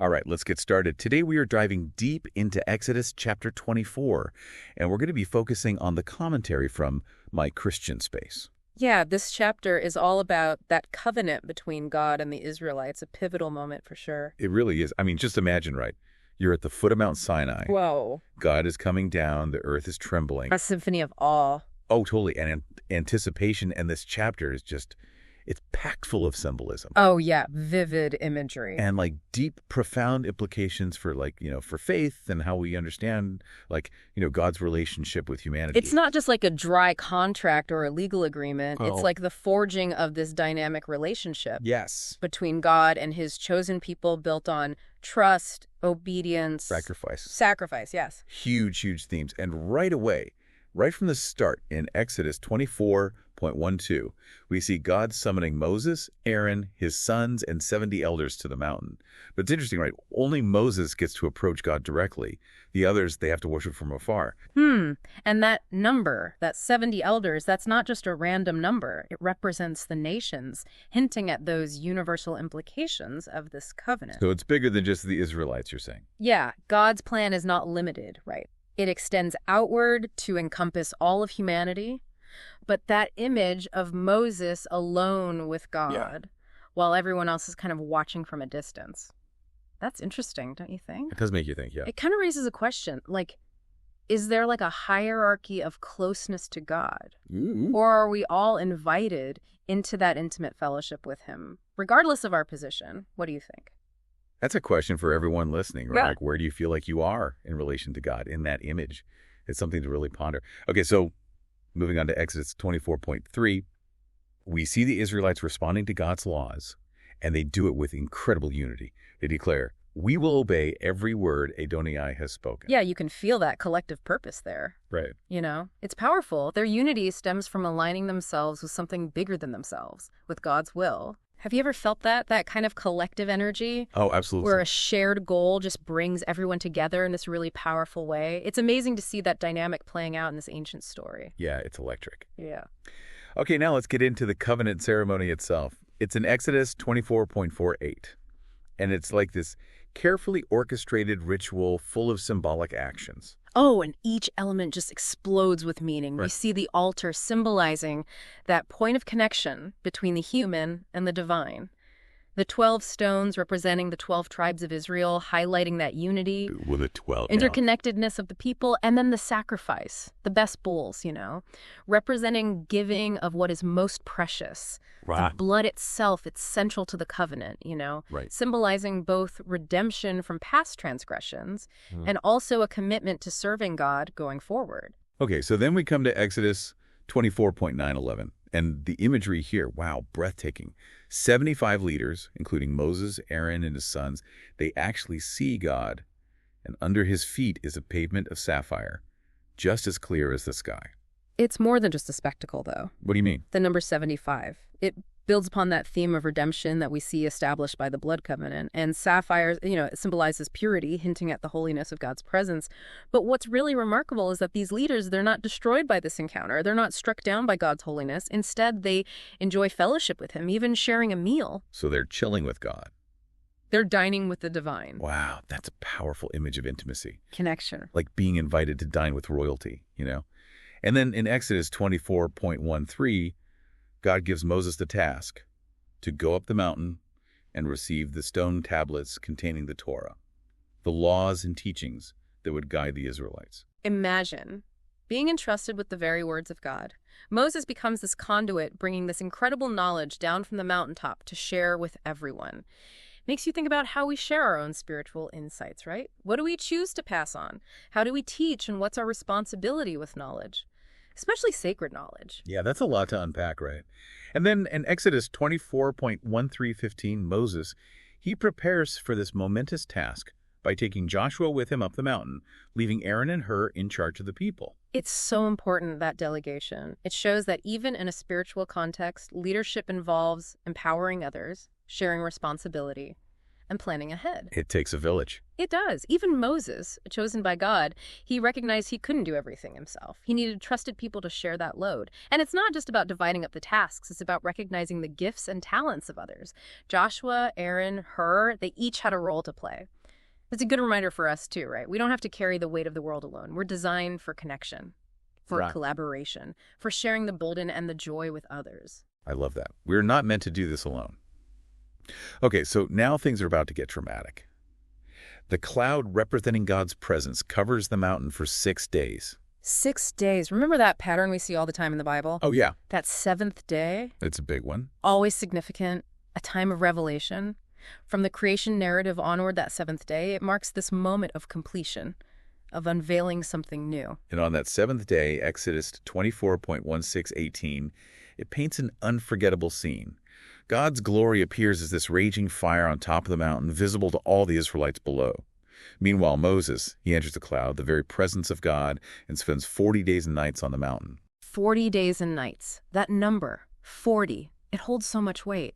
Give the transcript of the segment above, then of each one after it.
All right, let's get started. Today we are diving deep into Exodus chapter 24, and we're going to be focusing on the commentary from My Christian Space. Yeah, this chapter is all about that covenant between God and the Israelites, a pivotal moment for sure. It really is. I mean, just imagine, right? You're at the foot of Mount Sinai. Whoa. God is coming down. The earth is trembling. A symphony of awe. Oh, totally. And anticipation, and this chapter is just, it's packed full of symbolism. Oh, yeah, vivid imagery. And like deep, profound implications for for faith and how we understand God's relationship with humanity. It's not just like a dry contract or a legal agreement. Oh. It's like the forging of this dynamic relationship. Yes. Between God and his chosen people built on trust, obedience. Sacrifice, yes. Huge, huge themes. And right away, right from the start in Exodus 24:12, we see God summoning Moses, Aaron, his sons, and 70 elders to the mountain. But it's interesting, right? Only Moses gets to approach God directly. The others, they have to worship from afar. And that number, that 70 elders, that's not just a random number. It represents the nations, hinting at those universal implications of this covenant. So it's bigger than just the Israelites, you're saying? Yeah, God's plan is not limited, right? It extends outward to encompass all of humanity. But that image of Moses alone with God, while everyone else is kind of watching from a distance, that's interesting, don't you think? It does make you think, yeah. It kind of raises a question, is there a hierarchy of closeness to God? Ooh. Or are we all invited into that intimate fellowship with him, regardless of our position? What do you think? That's a question for everyone listening, right? Yeah. Like, where do you feel like you are in relation to God in that image? It's something to really ponder. Okay, so moving on to Exodus 24:3, we see the Israelites responding to God's laws, and they do it with incredible unity. They declare, "We will obey every word Adonai has spoken." Yeah, you can feel that collective purpose there. Right. It's powerful. Their unity stems from aligning themselves with something bigger than themselves, with God's will. Have you ever felt that kind of collective energy? Oh, absolutely. Where a shared goal just brings everyone together in this really powerful way? It's amazing to see that dynamic playing out in this ancient story. Yeah, it's electric. Yeah. Okay, now let's get into the covenant ceremony itself. It's in Exodus 24:48, and it's like this carefully orchestrated ritual full of symbolic actions. Oh, and each element just explodes with meaning. Right. We see the altar symbolizing that point of connection between the human and the divine. The 12 stones representing the 12 tribes of Israel, highlighting that unity, With a 12. interconnectedness of the people, and then the sacrifice, the best bulls, representing giving of what is most precious. Wow. The blood itself, it's central to the covenant, Right. symbolizing both redemption from past transgressions and also a commitment to serving God going forward. Okay, so then we come to Exodus 24:9-11, and the imagery here, wow, breathtaking. 75 leaders, including Moses, Aaron, and his sons, they actually see God, and under his feet is a pavement of sapphire, just as clear as the sky. It's more than just a spectacle, though. What do you mean? The number 75. It builds upon that theme of redemption that we see established by the blood covenant. And sapphire, it symbolizes purity, hinting at the holiness of God's presence. But what's really remarkable is that these leaders, they're not destroyed by this encounter. They're not struck down by God's holiness. Instead, they enjoy fellowship with him, even sharing a meal. So they're chilling with God. They're dining with the divine. Wow, that's a powerful image of intimacy. Connection. Like being invited to dine with royalty, And then in Exodus 24:13, God gives Moses the task to go up the mountain and receive the stone tablets containing the Torah, the laws and teachings that would guide the Israelites. Imagine being entrusted with the very words of God. Moses becomes this conduit, bringing this incredible knowledge down from the mountaintop to share with everyone. Makes you think about how we share our own spiritual insights, right? What do we choose to pass on? How do we teach, and what's our responsibility with knowledge? Especially sacred knowledge. Yeah, that's a lot to unpack, right? And then in Exodus 24:13-15, Moses, he prepares for this momentous task by taking Joshua with him up the mountain, leaving Aaron and Hur in charge of the people. It's so important, that delegation. It shows that even in a spiritual context, leadership involves empowering others, sharing responsibility, and planning ahead. It takes a village. It does. Even Moses, chosen by God, he recognized he couldn't do everything himself. He needed trusted people to share that load. And it's not just about dividing up the tasks. It's about recognizing the gifts and talents of others. Joshua, Aaron, Hur, they each had a role to play. It's a good reminder for us too, right? We don't have to carry the weight of the world alone. We're designed for connection, for Right. collaboration, for sharing the burden and the joy with others. I love that. We're not meant to do this alone. Okay, so now things are about to get dramatic. The cloud representing God's presence covers the mountain for 6 days. 6 days. Remember that pattern we see all the time in the Bible? Oh, yeah. That seventh day, It's a big one. always significant, a time of revelation. From the creation narrative onward, that seventh day, it marks this moment of completion, of unveiling something new. And on that seventh day, Exodus 24.1618, it paints an unforgettable scene. God's glory appears as this raging fire on top of the mountain, visible to all the Israelites below. Meanwhile, Moses, he enters the cloud, the very presence of God, and spends 40 days and nights on the mountain. 40 days and nights. That number, 40, it holds so much weight.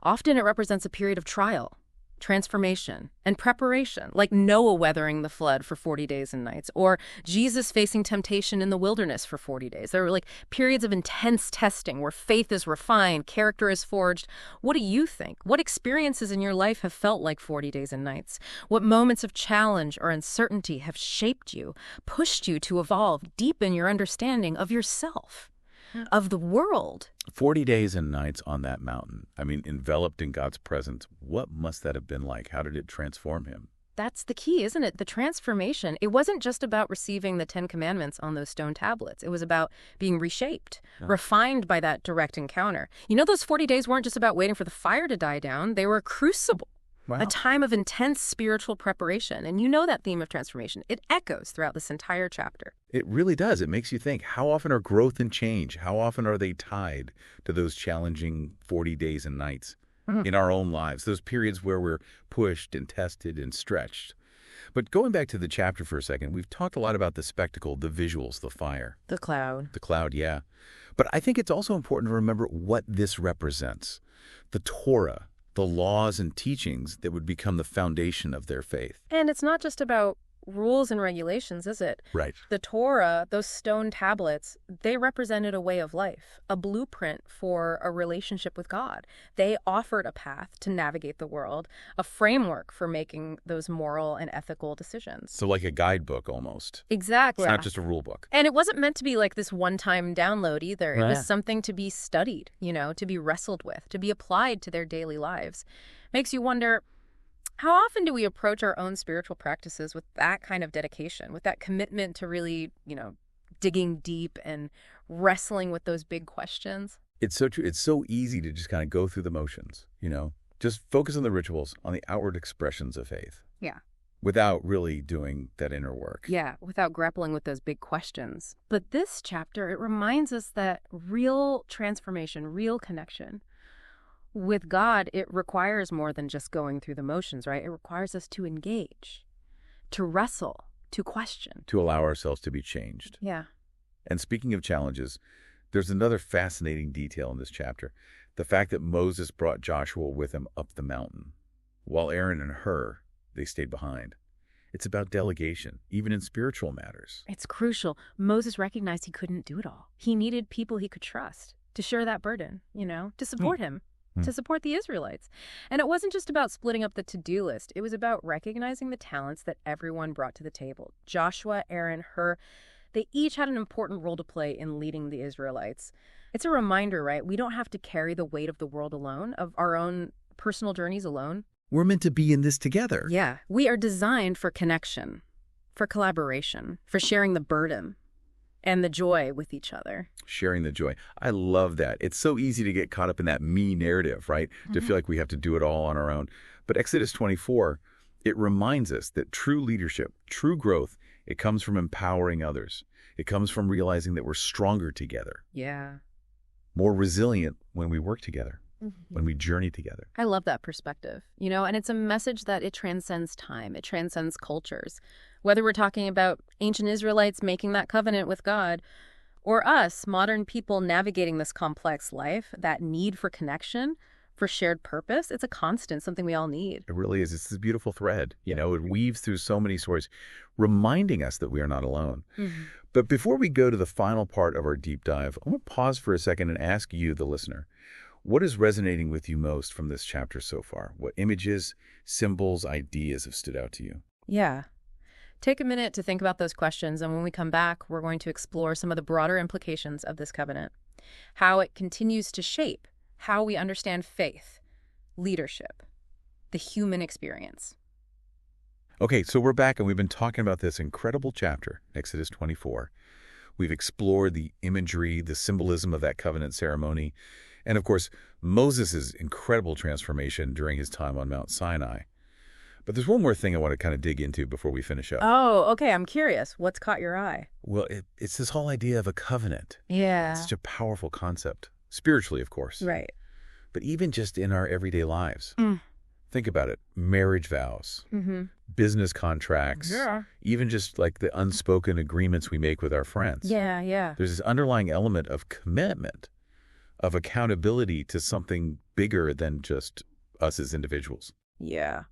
Often it represents a period of trial, transformation, and preparation, like Noah weathering the flood for 40 days and nights, or Jesus facing temptation in the wilderness for 40 days. There are like periods of intense testing where faith is refined, character is forged. What do you think? What experiences in your life have felt like 40 days and nights? What moments of challenge or uncertainty have shaped you, pushed you to evolve, deepen your understanding of yourself, of the world? 40 days and nights on that mountain. I mean, enveloped in God's presence. What must that have been like? How did it transform him? That's the key, isn't it? The transformation. It wasn't just about receiving the 10 Commandments on those stone tablets. It was about being reshaped, refined by that direct encounter. You know, those 40 days weren't just about waiting for the fire to die down. They were a crucible, Wow. a time of intense spiritual preparation. And you know that theme of transformation. It echoes throughout this entire chapter. It really does. It makes you think, how often are growth and change, how often are they tied to those challenging 40 days and nights in our own lives, those periods where we're pushed and tested and stretched? But going back to the chapter for a second, we've talked a lot about the spectacle, the visuals, the fire, The cloud. the cloud, yeah. But I think it's also important to remember what this represents. The Torah, the laws and teachings that would become the foundation of their faith. And it's not just about rules and regulations, is it? Right. The Torah, those stone tablets, they represented a way of life, a blueprint for a relationship with God. They offered a path to navigate the world, a framework for making those moral and ethical decisions. So like a guidebook almost. Exactly. It's not just a rule book. And it wasn't meant to be like this one-time download either. It Right. was something to be studied, to be wrestled with, to be applied to their daily lives. Makes you wonder, how often do we approach our own spiritual practices with that kind of dedication, with that commitment to really, digging deep and wrestling with those big questions? It's so true. It's so easy to just kind of go through the motions, Just focus on the rituals, on the outward expressions of faith. Yeah. Without really doing that inner work. Yeah, without grappling with those big questions. But this chapter, it reminds us that real transformation, real connection with God, it requires more than just going through the motions, right? It requires us to engage, to wrestle, to question. To allow ourselves to be changed. Yeah. And speaking of challenges, there's another fascinating detail in this chapter. The fact that Moses brought Joshua with him up the mountain, while Aaron and Hur, they stayed behind. It's about delegation, even in spiritual matters. It's crucial. Moses recognized he couldn't do it all. He needed people he could trust to share that burden, to support him, to support the Israelites. And it wasn't just about splitting up the to-do list. It was about recognizing the talents that everyone brought to the table. Joshua, Aaron, Hur, they each had an important role to play in leading the Israelites. It's a reminder, right? We don't have to carry the weight of the world alone, of our own personal journeys alone. We're meant to be in this together. Yeah, we are designed for connection, for collaboration, for sharing the burden and the joy with each other. Sharing the joy. I love that. It's so easy to get caught up in that me narrative, right? To feel like we have to do it all on our own. But Exodus 24, it reminds us that true leadership, true growth, it comes from empowering others. It comes from realizing that we're stronger together, Yeah. more resilient when we work together, when we journey together. I love that perspective, and it's a message that it transcends time. It transcends cultures. Whether we're talking about ancient Israelites making that covenant with God, or us, modern people navigating this complex life, that need for connection, for shared purpose. It's a constant, something we all need. It really is. It's this beautiful thread. Yeah. It weaves through so many stories, reminding us that we are not alone. Mm-hmm. But before we go to the final part of our deep dive, I want to pause for a second and ask you, the listener, what is resonating with you most from this chapter so far? What images, symbols, ideas have stood out to you? Yeah. Take a minute to think about those questions, and when we come back, we're going to explore some of the broader implications of this covenant, how it continues to shape how we understand faith, leadership, the human experience. Okay, so we're back, and we've been talking about this incredible chapter, Exodus 24. We've explored the imagery, the symbolism of that covenant ceremony, and of course, Moses' incredible transformation during his time on Mount Sinai. But there's one more thing I want to kind of dig into before we finish up. Oh, okay. I'm curious. What's caught your eye? Well, it's this whole idea of a covenant. Yeah. It's such a powerful concept, spiritually, of course. Right. But even just in our everyday lives. Mm. Think about it. Marriage vows, business contracts, even just like the unspoken agreements we make with our friends. Yeah. There's this underlying element of commitment, of accountability to something bigger than just us as individuals. Yeah.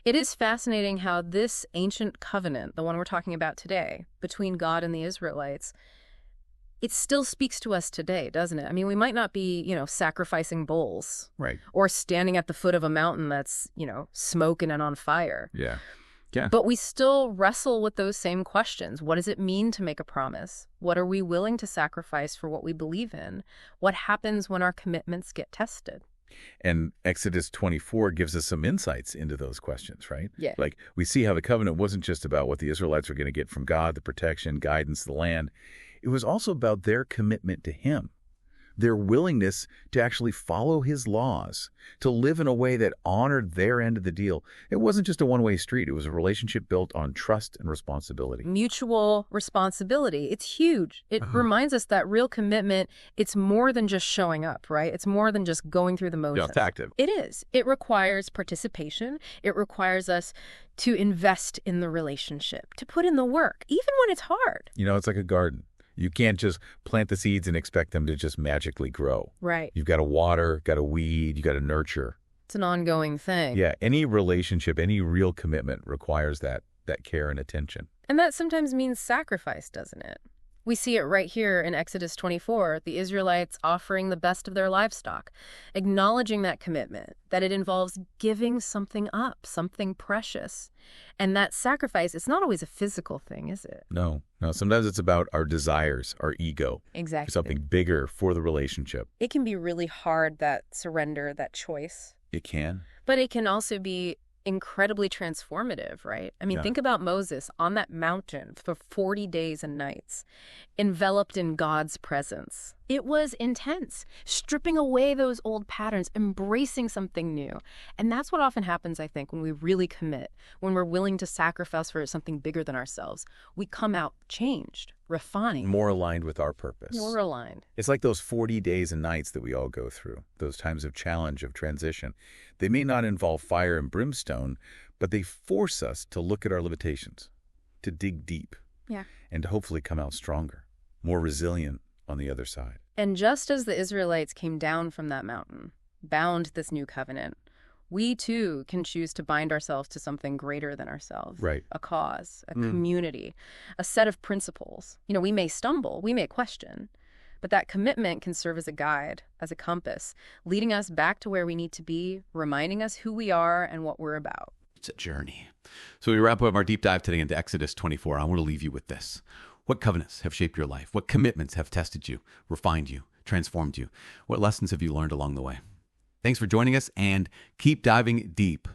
It is fascinating how this ancient covenant, the one we're talking about today, between God and the Israelites, it still speaks to us today, doesn't it? I mean, we might not be, sacrificing bulls. Right. Or standing at the foot of a mountain that's, smoking and on fire. Yeah. But we still wrestle with those same questions. What does it mean to make a promise? What are we willing to sacrifice for what we believe in? What happens when our commitments get tested? And Exodus 24 gives us some insights into those questions, right? Yeah. Like, we see how the covenant wasn't just about what the Israelites were going to get from God, the protection, guidance, the land. It was also about their commitment to him, their willingness to actually follow his laws, to live in a way that honored their end of the deal. It wasn't just a one-way street. It was a relationship built on trust and responsibility. Mutual responsibility. It's huge. It reminds us that real commitment, it's more than just showing up, right? It's more than just going through the motions. It's active. It is. It requires participation. It requires us to invest in the relationship, to put in the work, even when it's hard. It's like a garden. You can't just plant the seeds and expect them to just magically grow. Right. You've got to water, got to weed, you got to nurture. It's an ongoing thing. Yeah, any relationship, any real commitment requires that care and attention. And that sometimes means sacrifice, doesn't it? We see it right here in Exodus 24, the Israelites offering the best of their livestock, acknowledging that commitment, that it involves giving something up, something precious. And that sacrifice, it's not always a physical thing, is it? No. Sometimes it's about our desires, our ego. Exactly. Something bigger for the relationship. It can be really hard, that surrender, that choice. It can. But it can also be incredibly transformative, right? I mean, think about Moses on that mountain for 40 days and nights, enveloped in God's presence. It was intense, stripping away those old patterns, embracing something new. And that's what often happens, I think, when we really commit, when we're willing to sacrifice for something bigger than ourselves. We come out changed, refined. More aligned with our purpose. More aligned. It's like those 40 days and nights that we all go through, those times of challenge, of transition. They may not involve fire and brimstone, but they force us to look at our limitations, to dig deep, and to hopefully come out stronger, more resilient on the other side. And just as the Israelites came down from that mountain, bound this new covenant, we too can choose to bind ourselves to something greater than ourselves. Right. A cause, a community, a set of principles. We may stumble, we may question, but that commitment can serve as a guide, as a compass, leading us back to where we need to be, reminding us who we are and what we're about. It's a journey. So we wrap up our deep dive today into Exodus 24. I want to leave you with this. What covenants have shaped your life? What commitments have tested you, refined you, transformed you? What lessons have you learned along the way? Thanks for joining us, and keep diving deep.